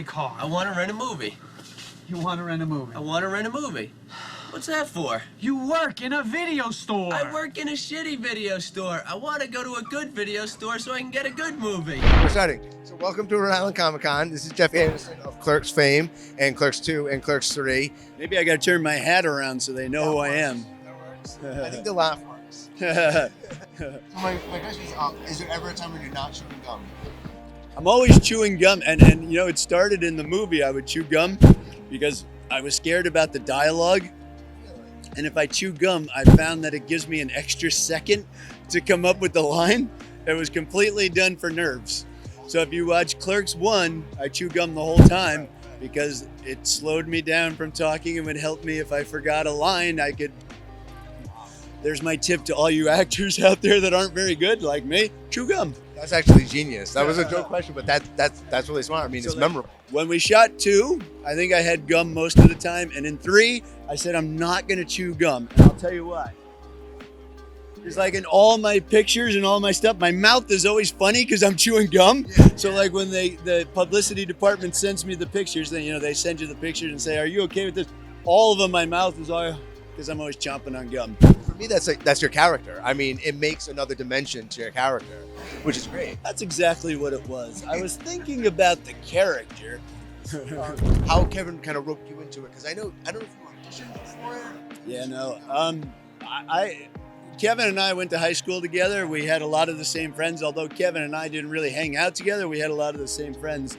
my car. I want to rent a movie. You want to rent a movie? I want to rent a movie. What's that for? You work in a video store. I work in a shitty video store. I want to go to a good video store so I can get a good movie. We're starting. So welcome to Rhode Island Comic Con. This is Jeff Anderson of Clerks fame and Clerks 2 and Clerks 3. Maybe I got to turn my hat around so they know who I am. That works. I think the laugh works. So my question is there ever a time when you're not chewing gum? I'm always chewing gum, and you know, it started in the movie. I would chew gum because I was scared about the dialogue. And if I chew gum, I found that it gives me an extra second to come up with the line. It was completely done for nerves. So if you watch Clerks 1, I chew gum the whole time because it slowed me down from talking and would help me if I forgot a line. I could. There's my tip to all you actors out there that aren't very good, like me, chew gum. That's actually genius. That was a joke question, but that's really smart. I mean, it's memorable. When we shot 2, I think I had gum most of the time. And in 3, I said, I'm not going to chew gum. And I'll tell you why. It's like in all my pictures and all my stuff, my mouth is always funny because I'm chewing gum. So like when the publicity department sends me the pictures, then, you know, they send you the pictures and say, are you okay with this? All of them, my mouth is all, because I'm always chomping on gum. For me, that's your character. I mean, it makes another dimension to your character, which is great. That's exactly what it was. I was thinking about the character. How Kevin kind of roped you into it, because I don't know if you auditioned before it. Yeah, no. Kevin and I went to high school together. We had a lot of the same friends. Although Kevin and I didn't really hang out together, we had a lot of the same friends.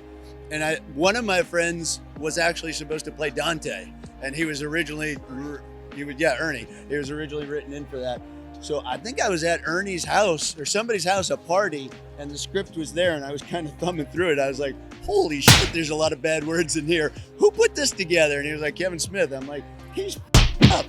And one of my friends was actually supposed to play Dante, and he was originally Ernie. He was originally written in for that. So I think I was at Ernie's house or somebody's house, a party, and the script was there, and I was kind of thumbing through it. I was like, holy shit, there's a lot of bad words in here. Who put this together? And he was like, Kevin Smith. I'm like, he's up.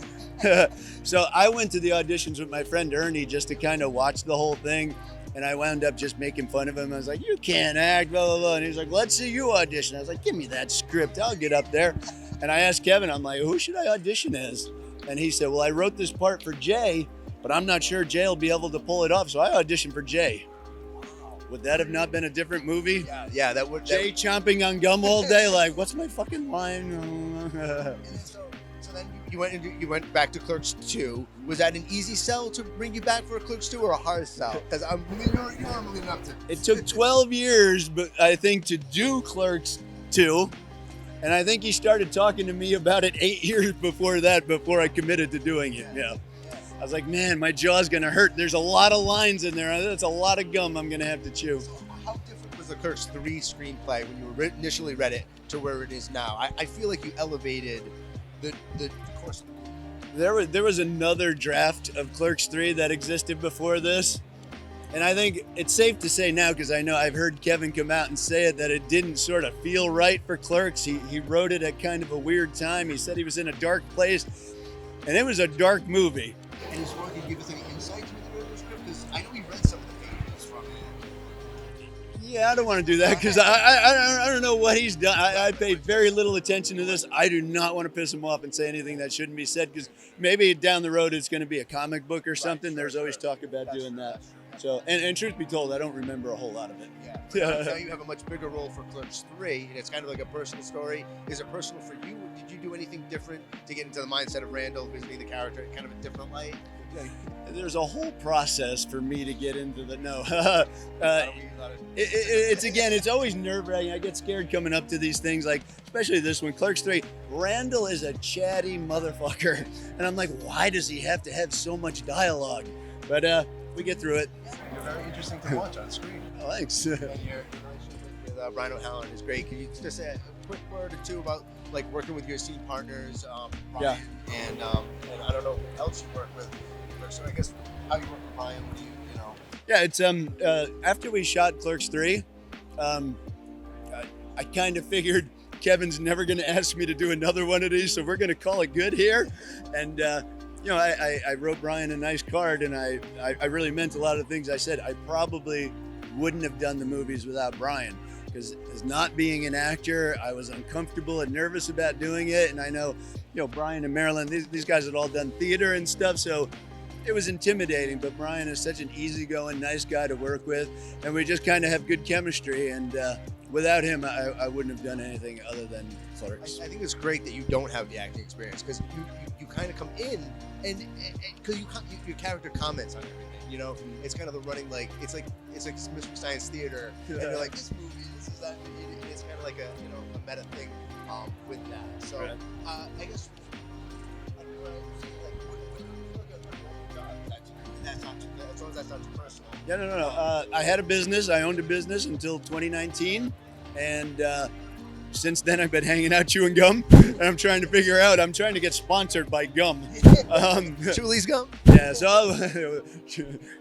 So I went to the auditions with my friend Ernie just to kind of watch the whole thing. And I wound up just making fun of him. I was like, you can't act, blah, blah, blah. And he was like, let's see you audition. I was like, give me that script. I'll get up there. And I asked Kevin, I'm like, who should I audition as? And he said, well, I wrote this part for Jay, but I'm not sure Jay will be able to pull it off. So I auditioned for Jay. Would that have not been a different movie? Yeah, that would. Jay chomping on gum all day, like, what's my fucking line? So then you went back to Clerks 2. Was that an easy sell to bring you back for a Clerks 2 or a hard sell? Because you know I'm leading up to. It took 12 years, but I think, to do Clerks 2. And I think he started talking to me about it 8 years before that, before I committed to doing it. Yeah. I was like, man, my jaw's going to hurt. There's a lot of lines in there. That's a lot of gum I'm going to have to chew. So how different was the Clerks 3 screenplay when you initially read it to where it is now? I feel like you elevated the course of the movie. There was another draft of Clerks 3 that existed before this. And I think it's safe to say now, because I know I've heard Kevin come out and say it, that it didn't sort of feel right for Clerks. He wrote it at kind of a weird time. He said he was in a dark place, and it was a dark movie. And is Shawn, can you give us any insights when you read the script? Because I know we read some of the pages from it. Yeah, I don't want to do that because I don't know what he's done. I pay very little attention to this. I do not want to piss him off and say anything that shouldn't be said, because maybe down the road it's going to be a comic book or something. There's always talk about doing that. So, and truth be told, I don't remember a whole lot of it. Yeah. Now you have a much bigger role for Clerks 3, and it's kind of like a personal story. Is it personal for you? Did you do anything different to get into the mindset of Randall, visiting the character in kind of a different light? There's a whole process for me to get into the it's always nerve-wracking. I get scared coming up to these things, like especially this one, Clerks 3. Randall is a chatty motherfucker, and I'm like, why does he have to have so much dialogue? But we get through it. You're very interesting to watch on screen. Oh, thanks. And your relationship with Brian O'Halloran is great. Can you just say a quick word or two about like working with your scene partners, Brian, and I don't know who else you work with. So I guess how you work with Brian, what do you know? Yeah, it's after we shot Clerks 3, I kind of figured Kevin's never going to ask me to do another one of these, so we're going to call it good here. And you know, I wrote Brian a nice card, and I really meant a lot of things I said. I probably wouldn't have done the movies without Brian, because as not being an actor, I was uncomfortable and nervous about doing it. And I know, you know, Brian and Marilyn, these guys had all done theater and stuff, so it was intimidating. But Brian is such an easygoing, nice guy to work with, and we just kind of have good chemistry. And without him, I wouldn't have done anything other than Clerks. I think it's great that you don't have the acting experience because you kind of come in and because your character comments on everything. You know, it's kind of the running it's like Mystery Science Theater, and you're like, this movie, this is that. It's kind of like a meta thing with that. So Right. I guess as long as that's not too personal. Yeah, no. I had a business. I owned a business until 2019, and since then I've been hanging out chewing gum, and I'm trying to get sponsored by gum. Chuli's gum. Yeah, so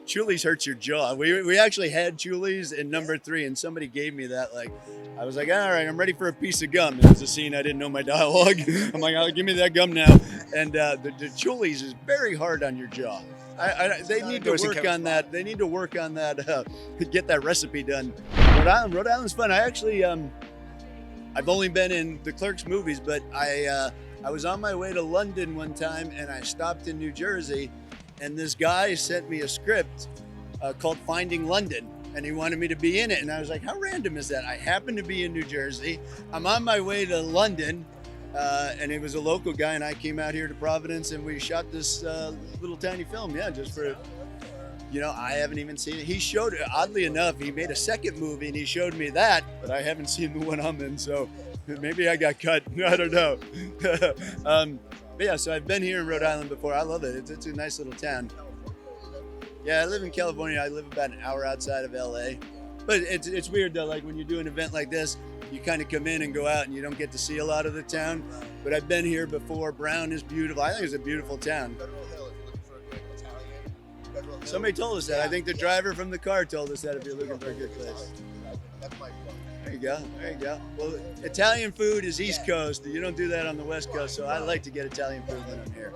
Chuli's hurts your jaw. We actually had Chuli's in number 3, and somebody gave me that. Like, I was like, all right, I'm ready for a piece of gum. It was a scene I didn't know my dialogue. I'm like, oh, give me that gum now. And the Chuli's is very hard on your jaw. They need to work on that. They need to work on that. Get that recipe done. Rhode Island's fun. I actually I've only been in the Clerks movies, but I was on my way to London one time, and I stopped in New Jersey, and this guy sent me a script called Finding London, and he wanted me to be in it, and I was like, how random is that? I happen to be in New Jersey. I'm on my way to London, and it was a local guy, and I came out here to Providence, and we shot this little tiny film, just for... I haven't even seen it. He showed, oddly enough, he made a second movie and he showed me that, but I haven't seen the one I'm in, so maybe I got cut. I don't know. But yeah, so I've been here in Rhode Island before. I love it. It's a nice little town. Yeah, I live in California. I live about an hour outside of LA. But it's weird though, like when you do an event like this, you kind of come in and go out and you don't get to see a lot of the town. But I've been here before. Brown is beautiful. I think it's a beautiful town. Somebody told us that. I think the driver from the car told us that if you're looking for a good place. There you go. There you go. Well, Italian food is East Coast. You don't do that on the West Coast, so I like to get Italian food when I'm here.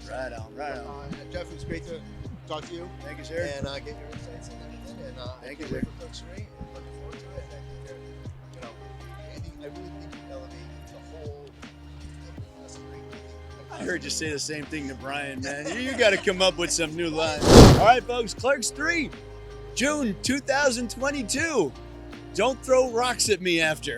Right on, right on. Jeff, it's great to talk to you. Thank you, sir. And get your insights and everything. And thank you, sir. Looks great. And looking forward to it. And I really think you elevate the whole industry. I heard you say the same thing to Brian, man. You got to come up with some new lines. All right, folks, Clerks 3, June 2022. Don't throw rocks at me after.